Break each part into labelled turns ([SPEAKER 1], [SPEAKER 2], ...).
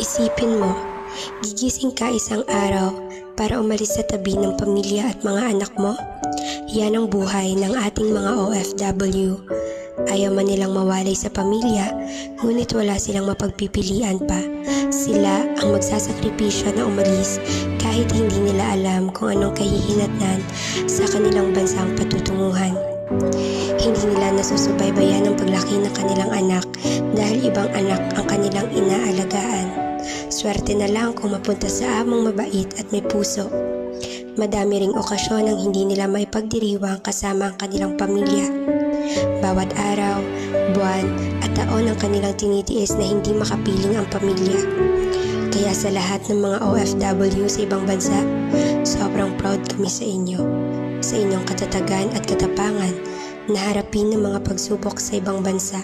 [SPEAKER 1] Isipin mo, gigising ka isang araw para umalis sa tabi ng pamilya at mga anak mo? Yan ang buhay ng ating mga OFW. Ayaw man nilang mawalay sa pamilya, ngunit wala silang mapagpipilian pa. Sila ang magsasakripisyo na umalis kahit hindi nila alam kung anong kahihinatnan sa kanilang bansang patutunguhan. Hindi nila nasusubaybayan ang paglaki ng kanilang anak dahil ibang anak ang kanilang inaalagaan. Swerte na lang kung mapunta sa amang mabait at may puso. Madami ring okasyon ang hindi nila maipagdiriwang kasama ang kanilang pamilya. Bawat araw, buwan at taon ang kanilang tinitiis na hindi makapiling ang pamilya. Kaya sa lahat ng mga OFW sa ibang bansa, sobrang proud kami sa inyo. Sa inyong katatagan at katapangan na harapin ng mga pagsubok sa ibang bansa.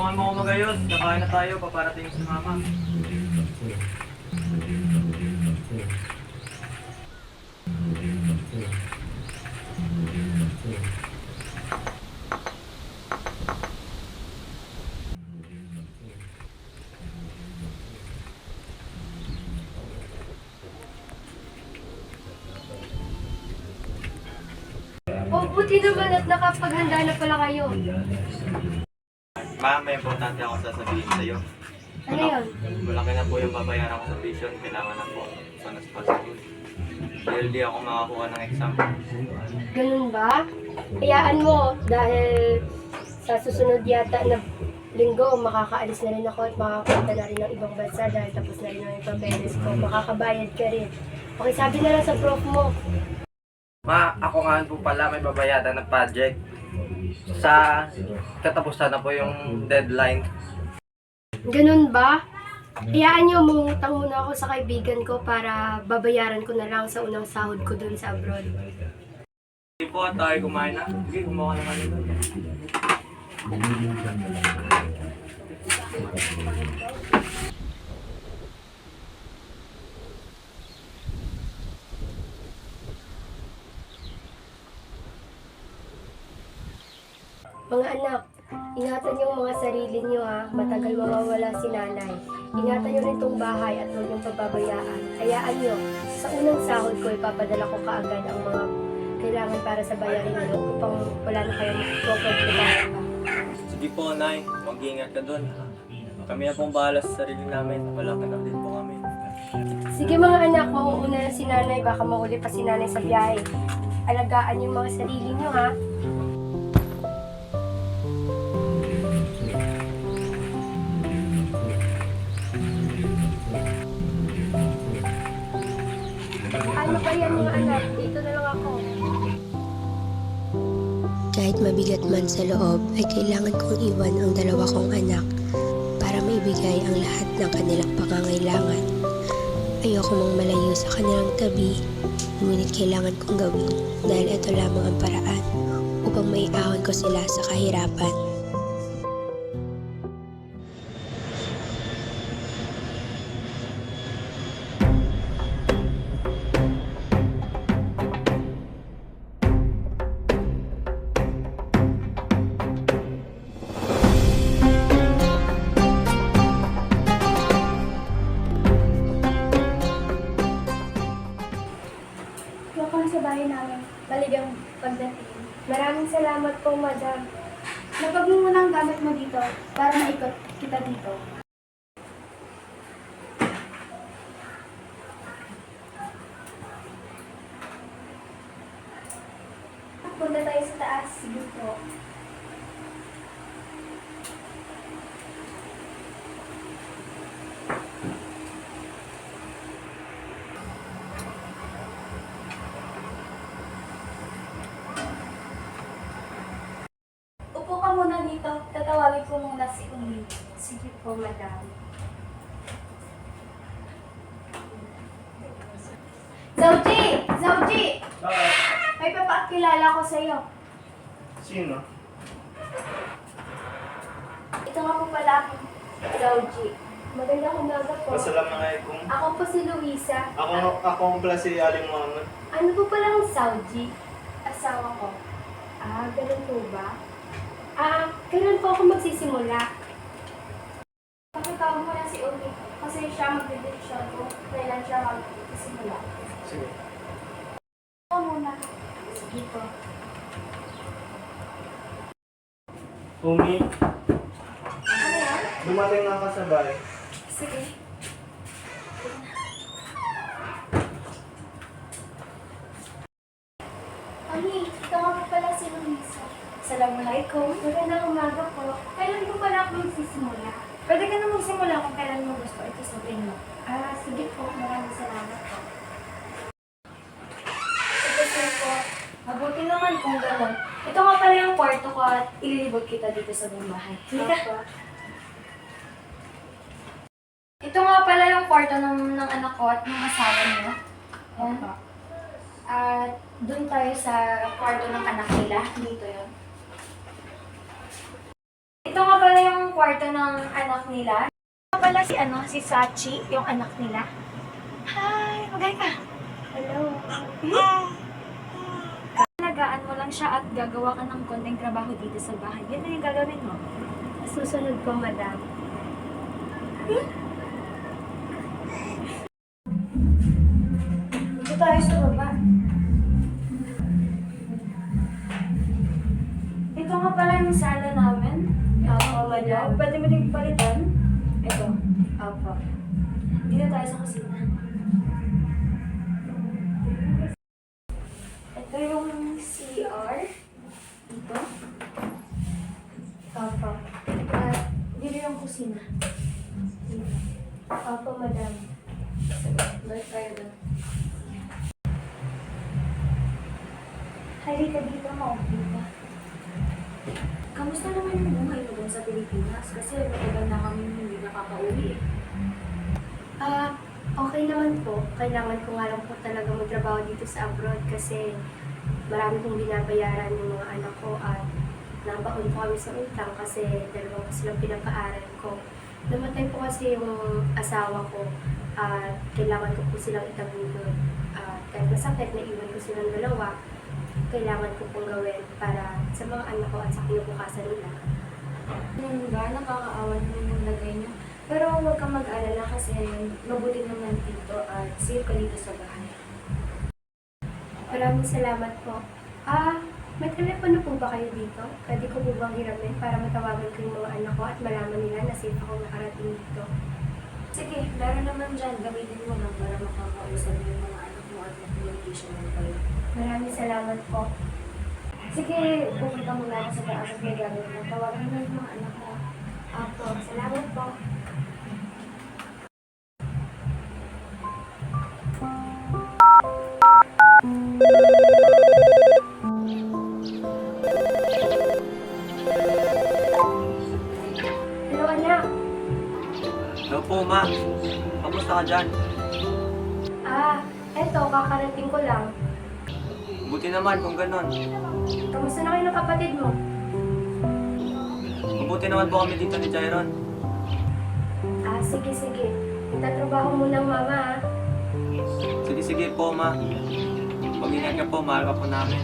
[SPEAKER 2] Tulungan mo ako magayon. Kakain na tayo. Paparating si mama.
[SPEAKER 3] Oh, buti naman at nakapaghanda na pala kayo.
[SPEAKER 2] Ma, may importante ako sasabihin sa'yo.
[SPEAKER 3] Ano yun?
[SPEAKER 2] Malaki na po yung babayaran ko sa tuition. Kailangan na po. So, as possible. Dahil di ako makakuha ng exam.
[SPEAKER 3] Ganun ba? Hayaan mo dahil sa susunod yata na linggo, makakaalis na rin ako at makakapunta na rin ng ibang bansa dahil tapos na rin ang yung papeles ko. Makakabayad ka rin. Okay, sabi na lang sa prof mo.
[SPEAKER 2] Ma, ako nga po pala may babayaran ng project. Sa katapusan na po yung deadline.
[SPEAKER 3] Ganun ba? Hayaan nyo, mangutang muna ako sa kaibigan ko para babayaran ko na lang sa unang sahod ko dun sa abroad.
[SPEAKER 2] Hindi po, tayo kumain na. Sige, gumawa naman ito.
[SPEAKER 3] Mga anak, ingatan yung mga sarili nyo ha. Matagal mawawala si nanay. Ingatan nyo rin tong bahay at huwag yung pababayaan. Hayaan nyo, sa unang sahod ko, ipapadala ko kaagad ang mga kailangan para sa bayarin nyo upang wala na kayong problemahan pa.
[SPEAKER 2] Sige po, Nay. Mag-iingat ka dun. Kami na pong bahala sa sarili namin. Wala ka na din po kami.
[SPEAKER 3] Sige mga anak, mauuna na si nanay. Baka mauli pa si nanay sa biyahe. Alagaan yung mga sarili nyo ha. Ano ba yan mga anak? Dito na lang ako.
[SPEAKER 1] Kahit mabigat man sa loob, ay kailangan kong iwan ang dalawa kong anak para maibigay ang lahat ng kanilang pangangailangan. Ayoko mang malayo sa kanilang tabi, ngunit kailangan kong gawin dahil ito lamang ang paraan upang maiahon ko sila sa kahirapan.
[SPEAKER 4] Welcome sa bahay namin. Baligang pagdating.
[SPEAKER 3] Maraming salamat po, madam.
[SPEAKER 4] Lapag mo muna ang gamit mo dito para maikot kita dito. Punta tayo sa taas. Sige po. Upo ka muna dito. Tatawagin ko muna si Umi.
[SPEAKER 3] Sige po, madam.
[SPEAKER 4] Zauji! Zauji! May papakilala ko sa'yo.
[SPEAKER 2] Sino?
[SPEAKER 4] Ito nga po pala ako, Zauji.
[SPEAKER 3] Magandang umaga po.
[SPEAKER 5] Assalamualaikum.
[SPEAKER 3] Ako po si Luisa.
[SPEAKER 5] Ako ang pala si Aling Muhammad.
[SPEAKER 3] Ano po pala ang Saudi?
[SPEAKER 4] Asawa ko.
[SPEAKER 3] Ganun po ba? Kailan po ako magsisimula?
[SPEAKER 4] Pakitawag mo na si Uli kasi siya magdidesisyon ko kailan siya magsisimula.
[SPEAKER 5] Sige.
[SPEAKER 4] Ako muna.
[SPEAKER 3] Sige po.
[SPEAKER 5] Umi,
[SPEAKER 4] Ano yan?
[SPEAKER 5] dumating na kasabay.
[SPEAKER 4] Sige. Ani, ito nga po pala si Luisa.
[SPEAKER 3] Assalamualaikum. Magandang umaga po. Kailan po pala ako magsisimula?
[SPEAKER 4] Pwede ka na magsimula kung kailan mo gusto. Ito sabihin mo.
[SPEAKER 3] Sige po. Maraming salamat po.
[SPEAKER 4] Ito sir po. Mabuti naman kung gano'n. Ito nga pala yung kwarto ko at ililibot kita dito sa buong bahay. Halika. Ito nga pala yung kwarto ng anak ko at ng asawa niya. Yan. At doon tayo sa kwarto ng anak nila. Dito yun. Ito nga pala yung kwarto ng anak nila. Ito nga pala si Sachi, yung anak nila. Hi! Magay ka!
[SPEAKER 3] Hello.
[SPEAKER 4] Alagaan mo lang siya at gagawa ka ng konting trabaho dito sa bahay. Yan na yung gagawin mo.
[SPEAKER 3] Susunod po, madam.
[SPEAKER 4] Dito tayo sa baba. Ito nga pala yung sala namin.
[SPEAKER 3] Opo, madam.
[SPEAKER 4] Pwede mo din palitan. Ito.
[SPEAKER 3] Opo.
[SPEAKER 4] Dito tayo sa kusina. Ito yung CR. Dito.
[SPEAKER 3] Opo.
[SPEAKER 4] At dito yung kusina. Dito.
[SPEAKER 3] Opo, madam.
[SPEAKER 4] Balik tayo doon. Halika dito, maupo ka. Kamusta naman yung buhay mo doon sa Pilipinas? Kasi matagal na kami hindi nakaka-uwi.
[SPEAKER 3] Okay naman po. Kailangan ko nga lang po talaga magtrabaho dito sa abroad kasi marami kong binabayaran yung mga anak ko at nabaon po kami sa utang kasi dalawang po silang pinapaaral ko. Namatay po kasi yung asawa ko at kailangan ko po silang itabunan. Kahit masakit, naiwan ko silang dalawa, kailangan ko pong gawin para sa mga anak ko at sa kinabukasan nila.
[SPEAKER 4] Yung ba, nakakaawa naman yung lagay niyo. Pero huwag kang mag-alala kasi mabuti naman dito at safe ka dito sa bahay.
[SPEAKER 3] Maraming salamat po. May telepono po ba kayo dito? Pwede ko po bang hiramin para matawagan ko yung mga anak ko at malaman nila na safe ako nakarating dito?
[SPEAKER 4] Sige, laro naman dyan. Gamitin mo lang para makakausap mo yung mga anak mo at mag-communication mo kayo.
[SPEAKER 3] Maraming salamat po.
[SPEAKER 4] Sige, pupunta muna ako sa taas at may gagawin mo. Tawagan mo yung mga anak mo.
[SPEAKER 3] Opo, salamat po. Hello, anak.
[SPEAKER 2] Hello po, ma. Kamusta ka dyan?
[SPEAKER 3] Eto, kakarating ko lang.
[SPEAKER 2] Buti naman kung ganon.
[SPEAKER 3] Kamusta na kayo ng kapatid mo?
[SPEAKER 2] Mabuti naman po kami dito ni Jairon.
[SPEAKER 3] Sige. Itatrabaho mo ng mama,
[SPEAKER 2] Sige po, ma. Pag-ingat ka po, mahal ka po namin.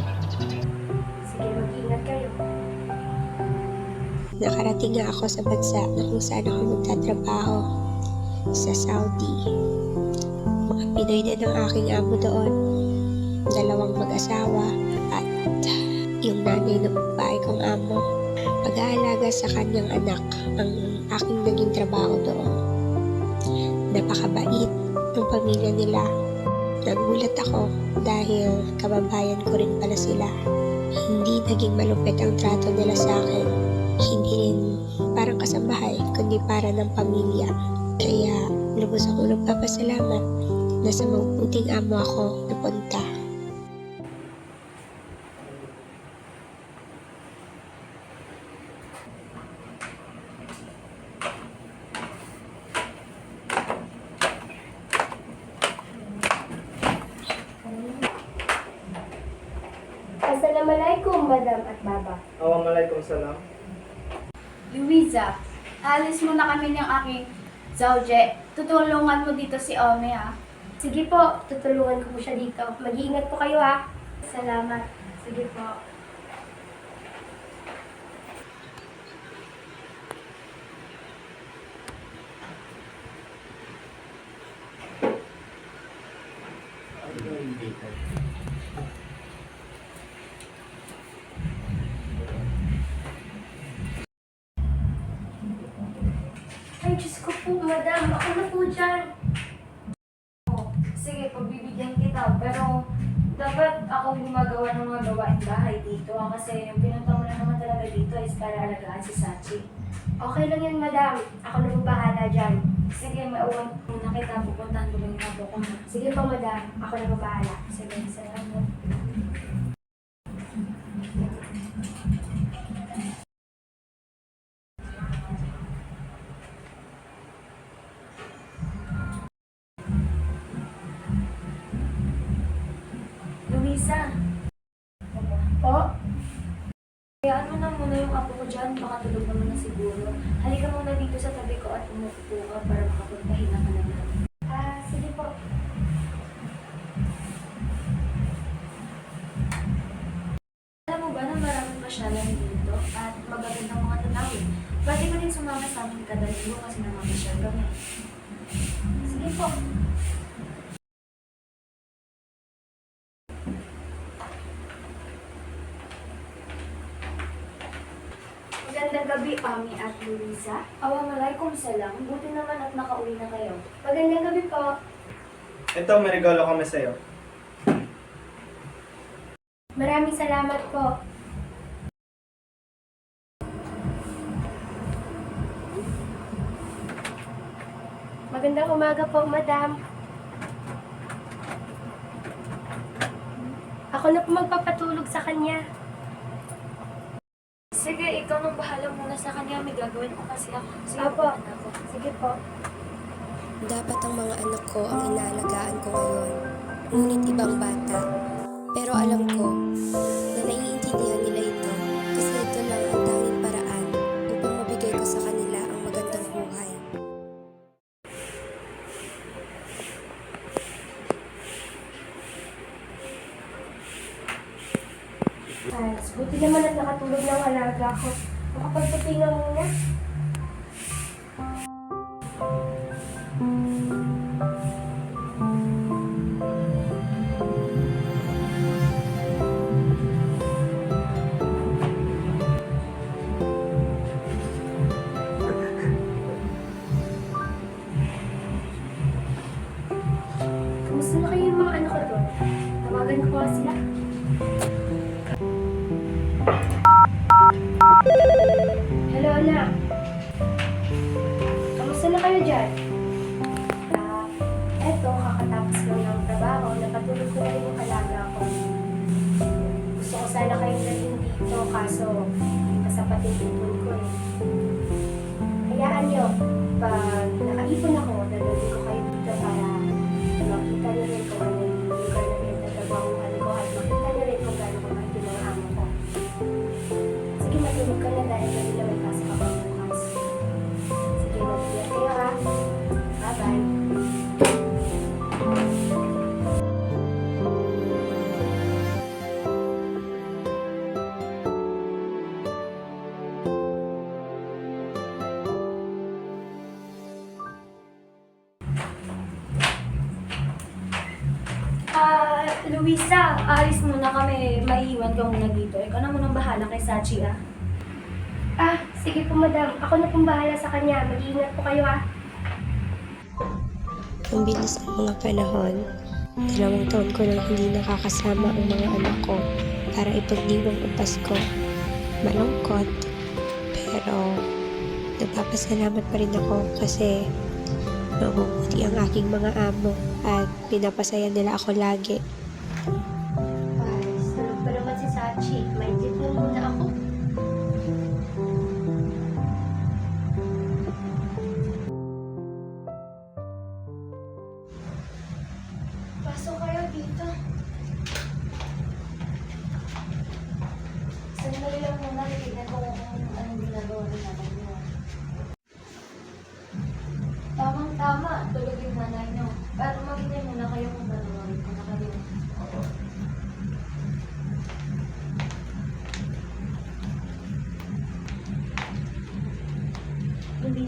[SPEAKER 3] Sige, mag-ingat kayo.
[SPEAKER 1] Nakarating nga ako sa bansa na kung saan ako magtatrabaho sa Saudi. Mga Pinoy din ang aking amo doon. 2 mag-asawa at yung nanay ng babae kong amo. Pag-aalaga sa kanyang anak ang aking naging trabaho doon. Napakabait ng pamilya nila. Nagulat ako dahil kababayan ko rin pala sila. Hindi naging malupit ang trato nila sa akin. Hindi rin parang kasambahay, kundi para ng pamilya. Kaya lubos ako nagpapasalamat na sa mabuting amo ako napunta.
[SPEAKER 3] Assalamualaikum, madam at baba.
[SPEAKER 5] Assalamualaikum salam.
[SPEAKER 3] Luisa,
[SPEAKER 4] Alis muna kami ng aking Zauje. Tutulungan mo dito si Ome, ha?
[SPEAKER 3] Sige po, tutulungan ko po siya dito. Mag-iingat po kayo ha.
[SPEAKER 4] Salamat. Sige po.
[SPEAKER 3] Ay, Diyos ko po, madam. Ako na po dyan.
[SPEAKER 4] Sige, pagbibigyan kita. Pero dapat ako gumagawa ng mga gawain bahay dito. Kasi yung pinunta mo na naman talaga dito is para alagaan si Sachi.
[SPEAKER 3] Okay lang yan, madam. Ako na po bahala dyan.
[SPEAKER 4] Sige, mauwan muna kita. Pupuntahan ko lang yung abo ko.
[SPEAKER 3] Sige po, madam. Ako na po bahala.
[SPEAKER 4] Sige, salamat. Luisa.
[SPEAKER 3] Po?
[SPEAKER 4] Hayaan mo na muna yung apo ko dyan. Baka tulog naman na siguro. Halika muna dito sa tabi ko at umupo ka para makapagpahinga ka naman.
[SPEAKER 3] Sige po.
[SPEAKER 4] Alam mo ba na maraming pasyalan dito at magagandang mga tanawin? Pwede ko rin sumama sa amin kada linggo kasi namamasyal kami. Sige po.
[SPEAKER 3] Magandang gabi, Ami at Luisa.
[SPEAKER 4] Awang salam. Buti naman at nakauwi na kayo.
[SPEAKER 3] Magandang gabi po.
[SPEAKER 5] Ito, may regalo kami sa'yo.
[SPEAKER 3] Maraming salamat po. Magandang umaga po, madam. Ako na po magpapatulog sa kanya.
[SPEAKER 4] Sige, ikaw nang bahala muna sa kanya. May gagawin ko kasi ako. Sige,
[SPEAKER 3] Apo.
[SPEAKER 4] pupunta ako.
[SPEAKER 3] Sige po.
[SPEAKER 1] Dapat ang mga anak ko ang inaalagaan ko ngayon, ngunit ibang bata. Pero alam ko na naiintindihan nila ito kasi ito lang ang tanging paraan upang mabigay ko sa kanila ang magandang buhay.
[SPEAKER 3] Ay, buti naman at nakatulog ng alaga ko. Makapagpatinga muna. Kamusta na kayo yung mga anak ko doon? Tawagan ko pa sila. Hello, anak. Kamusta na kayo dyan? Eto, kakatapos ko ng trabaho. Napatulog ko na rin yung alaga ko. Gusto ko sana kayong dalhin dito, kaso kasapat yung tutulog ko eh. Hayaan nyo, pag nakaipon ako, dadalhin ko kayo dito para makita nyo rin kung ano yung lugar na pinagtatrabahuhan ko at makita nyo rin kung gaano ko kahit yung mga amo ko. Sige, matulog ka na dahil gabi na may pasok ako bukas. Sige, mag-iyak kayo ha. Bye-bye.
[SPEAKER 4] Luisa, alis muna kami. Maiiwan ka muna dito. Ikaw na munang bahala kay Sachi, ah.
[SPEAKER 3] Sige po madam. Ako na pong bahala sa kanya. Mag-iingat po kayo ha.
[SPEAKER 1] Ang bilis ng mga panahon, 2 taon ko nang hindi nakakasama ang mga anak ko para ipagdiwang ang Pasko. Malungkot, pero nagpapasalamat pa rin ako kasi mabubuti ang aking mga amo at pinapasaya nila ako lagi.
[SPEAKER 3] Ay, tulog pa naman si Sachi. May tip na muna ako.
[SPEAKER 4] Pasok kayo dito. Sandali lang muna. Tignan ko kung anong ginagawa rin natin.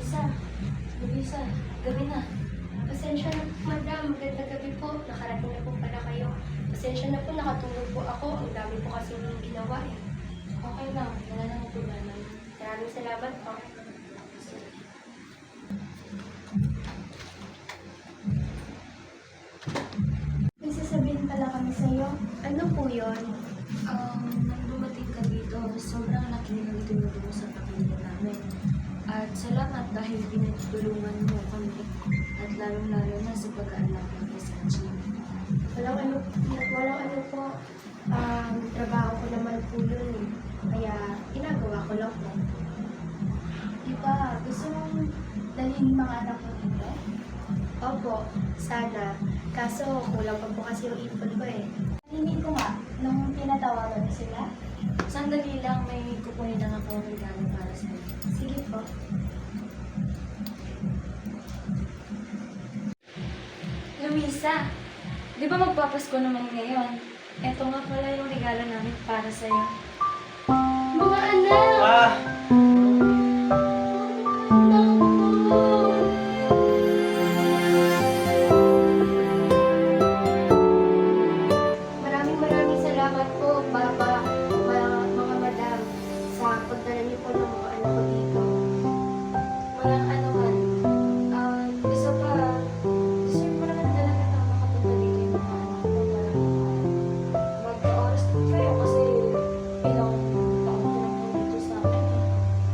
[SPEAKER 4] Luisa, gabi na.
[SPEAKER 3] Pasensya na po, madam. Magandang gabi po. Nakarating na po pala kayo. Pasensya na po, nakatulog po ako. Ang dami po kasi ginawa eh.
[SPEAKER 4] Okay lang, wala namang problema.
[SPEAKER 3] Maraming salamat po.
[SPEAKER 4] May sasabihin pala kami sa'yo.
[SPEAKER 3] Ano po yun?
[SPEAKER 4] Nang dumating ka dito, sobrang laki ng tinulong mo sa pamilya namin. At salamat dahil pinagtulungan mo kami at lalong-lalo na sa pag-aalak ng Sanji.
[SPEAKER 3] Walang ano po. Trabaho ko naman po yun eh. Kaya ginagawa ko lang po.
[SPEAKER 4] Di ba, gusto mong dalhin yung mga anak mo dito?
[SPEAKER 3] Opo, sana. Kaso kulang pa po kasi yung ipon ko eh.
[SPEAKER 4] Hindi ko nga, nung tinatawagan mo sila, sandali lang may kukunin lang ako ng regalo para sa'yo.
[SPEAKER 3] Sige po.
[SPEAKER 4] Luisa, di ba magpapasko naman ngayon? Eto nga pala yung regalo namin para sa'yo.
[SPEAKER 3] Mga anak!
[SPEAKER 5] Ma!
[SPEAKER 3] Maraming salamat po, Papa, mga madam, sa pagdala niyo po ng mga anak ko dito.
[SPEAKER 4] Walang ano man. Gusto ko naman talaga na makapunta dito yung mga anak ko para mag-oras din kayo kasi ilang taon ko lang po dito sa akin.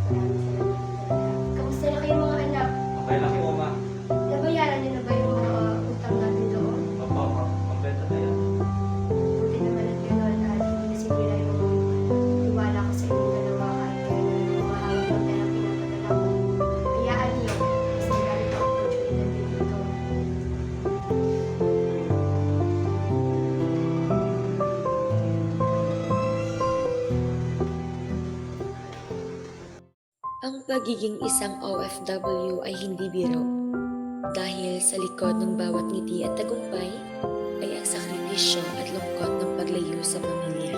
[SPEAKER 3] Maraming salamat talaga. Kamusta na kayo mga anak?
[SPEAKER 5] Okay lang po, ma.
[SPEAKER 3] Nabayaran niyo na ba yung mga utang natin doon?
[SPEAKER 5] Opo, ma. Kompleto na yan.
[SPEAKER 3] Buti naman at gano'n at hindi nasibila yung tiwala ko sa inyong dalawa kahit kaya na humahawak ng pera pinapadala ko. Hayaan niyo, kasi marami pa opportunity dito.
[SPEAKER 6] Ang pagiging isang OFW ay hindi biro. Dahil sa likod ng bawat ngiti at tagumpay ay ang sakripisyo at lungkot ng paglayo sa pamilya.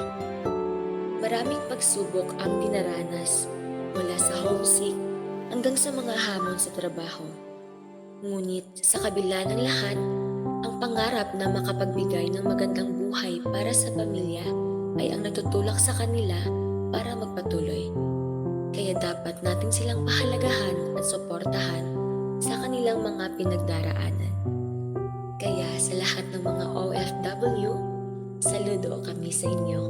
[SPEAKER 6] Maraming pagsubok ang dinaranas mula sa homesick hanggang sa mga hamon sa trabaho. Ngunit sa kabila ng lahat, ang pangarap na makapagbigay ng magandang buhay para sa pamilya ay ang nagtutulak sa kanila para magpatuloy. Kaya dapat natin silang pahalagahan at suportahan sa kanilang mga pinagdaraanan. Kaya sa lahat ng mga OFW, saludo kami sa inyo.